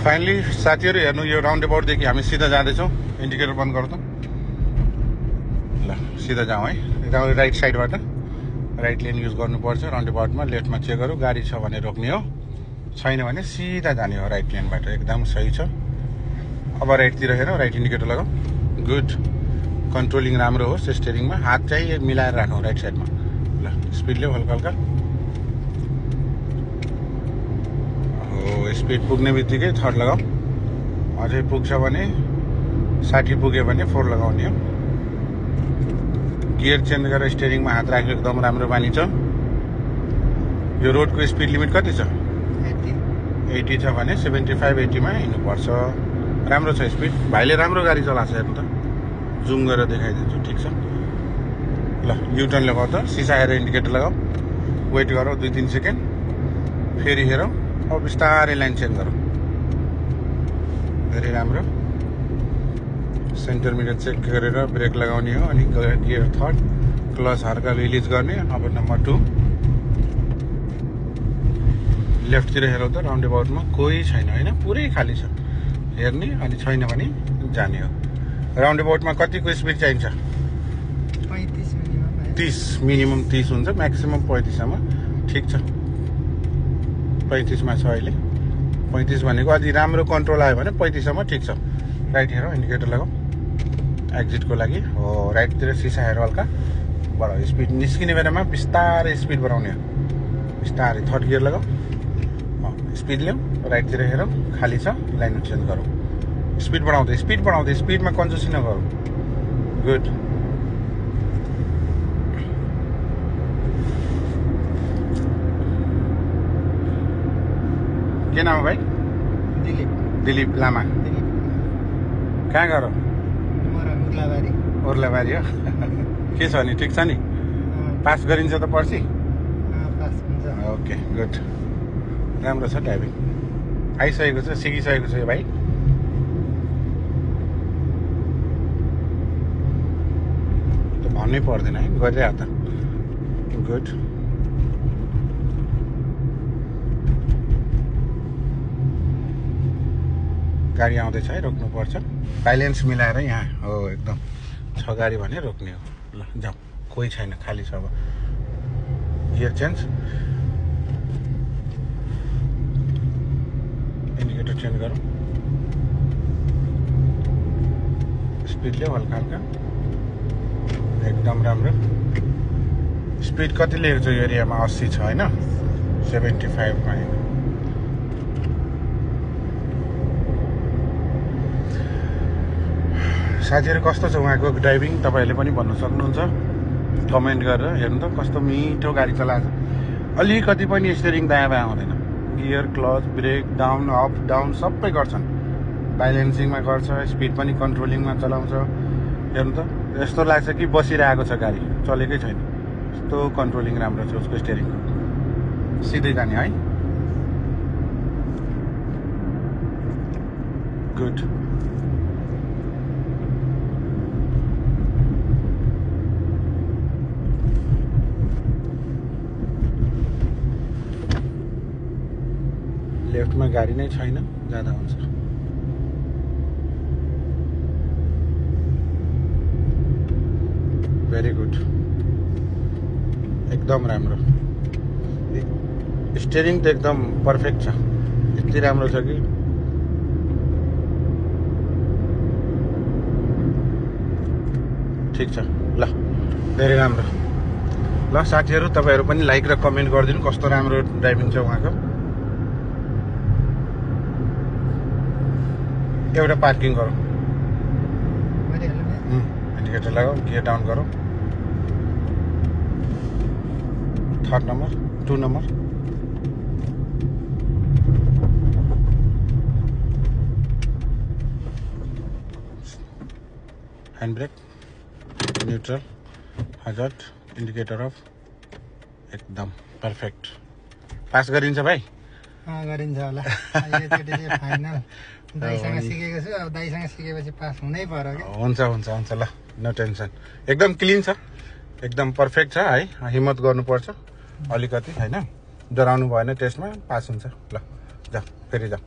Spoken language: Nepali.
फाइनली साथीहरु हेर्नु यो राउन्ड अबाउटदेखि हामी सिधा जाँदैछौँ इन्डिकेटर बन्द गर्नु त ल सिधा जाउँ है राइट साइडबाट राइट लेन युज गर्नुपर्छ राउन्ड अबाउटमा लेफ्टमा चेक गरौँ गाडी छ भने रोक्ने हो छैन भने सिधा जाने हो राइट लेनबाट एकदम सही छ अब राइटतिर हेरौँ राइट इन्डिकेटर लगाऊ गुड कन्ट्रोलिङ राम्रो होस् स्टियरिङमा हात चाहिँ मिलाएर राखौँ राइट साइडमा ल स्पिड ल्याऊ हल्का हल्का हो स्पिड पुग्ने बित्तिकै थर्ड लगाऊ अझै पुग्छ भने 60 पुग्यो भने 4 लगाउने हो गियर चेन्ज गरेर स्टियरिङमा हात राखेको एकदम राम्रो बानी छ यो रोडको स्पिड लिमिट कति छ 80 छ भने 75-80 मा हिँड्नुपर्छ राम्रो छ स्पिड भाइले राम्रो गाडी चलाछ हेर्नु त जुम गरेर देखाइदिन्छु ठीक छ ल युटर्न लगाऊ त सिसा हेरेर इन्डिकेटर लगाऊ वेट गरौ 2-3 सेकेन्ड फेरि हेरौ अब बिस्तारै लाइन चेन्ज गरौ धेरै राम्रो सेन्टर मिरर चेक गरेर ब्रेक लगाउने हो अनि गियर थर्ड क्लच हल्का रिलिज गर्ने अब नम्बर 2 लेफ्टतिर हेरौ त राउन्ड अबाउटमा कोही छैन हैन पुरै खाली छ हेर्ने अनि छैन भने जाने हो राउन्ड अबाउटमा कतिको स्पिड चाहिन्छ 30 मिनिमम 30 हुन्छ म्याक्सिमम 35 सम्म ठीक छ 35 मा छ अहिले 35 भनेको अलि राम्रो कन्ट्रोल आयो भने 35 सम्म ठीक छ राइट हेरौ इन्डिकेटर लगाऊ एक्जिटको लागि हो राइटतिर सिसा हेरौ हल्का बढाऊ स्पिड निस्किने बेलामा बिस्तारै स्पिड बढाउने हो बिस्तारै थर्ड गियर लगाऊ स्पिड ल्याऊ राइटतिर हेरौ खाली छ लाइन चेन्ज गरौ स्पिड बढाउँदै स्पिडमा कन्जुसी नगरौ गुड के नाम हो भाइ दिलीप लामा कहाँ गरौ ओर्लाबारी हो के छ नि ठिक छ नि पास गरिन्छ त पर्सि ओके गुड राम्रो छ ड्राइभिङ आइसकेको छ सिकिसकेको छ यो भाइ भन्नै पर्दैन है गरिरह त गुड गाडी आउँदैछ है रोक्नुपर्छ साइलेन्स मिलाएर यहाँ हो एकदम छ गाडी भने रोक्ने हो ल जाऊ कोही छैन खाली छ अब गियर चेन्ज इन्डिकेटर चेन्ज गरौँ स्पिड ल्याऊ हल्का हल्का एकदम राम्रो स्पिड कति लिएको छ यो एरियामा 80 छ हैन 75 मा हैन साथीहरु कस्तो छ उहाँको ड्राइभिङ तपाईहरुले पनि भन्न सक्नुहुन्छ कमेन्ट गरेर हेर्नु त कस्तो मिठो गाडी चलाछ अलिकति पनि स्टियरिङ दायाँ बायाँ हुँदैन gear clutch brake down up down सबै गर्छन् ब्यालेन्सिङमा गर्छ स्पिड पनि कन्ट्रोलिङमा चलाउँछ हेर्नु त यस्तो लाग्छ कि बसिरहेको छ गाडी चलेकै छैन यस्तो कन्ट्रोलिङ राम्रो छ उसको स्टियरिङको सिधै जाने है गुड लेफ्टमा गाडी नै छैन जाँदा हुन्छ भेरी गुड एकदम राम्रो स्टियरिङ त एकदम पर्फेक्ट छ यति राम्रो छ कि ठीक छ ल धेरै राम्रो ल साथीहरु तपाईहरु पनि लाइक र कमेन्ट गरिदिनु कस्तो राम्रो ड्राइभिङ छ उहाँको एउटा पार्किङ गरौँ इन्डिकेटर लगाऊ गियर डाउन गरौँ third number 2 number hand brake neutral hazard indicator off एकदम पर्फेक्ट पास गरिन्छ भाइ गरिन्छ होला फाइनल दाइसँग सिकेको छु अब दाइसँग सिकेपछि पास हुनै पर्यो के हुन्छ ल नो टेन्सन एकदम क्लिन छ एकदम पर्फेक्ट छ है हिम्मत गर्नुपर्छ अलिकति हैन डराउनु भएन टेस्टमा पास हुन्छ ल जा फेरि जा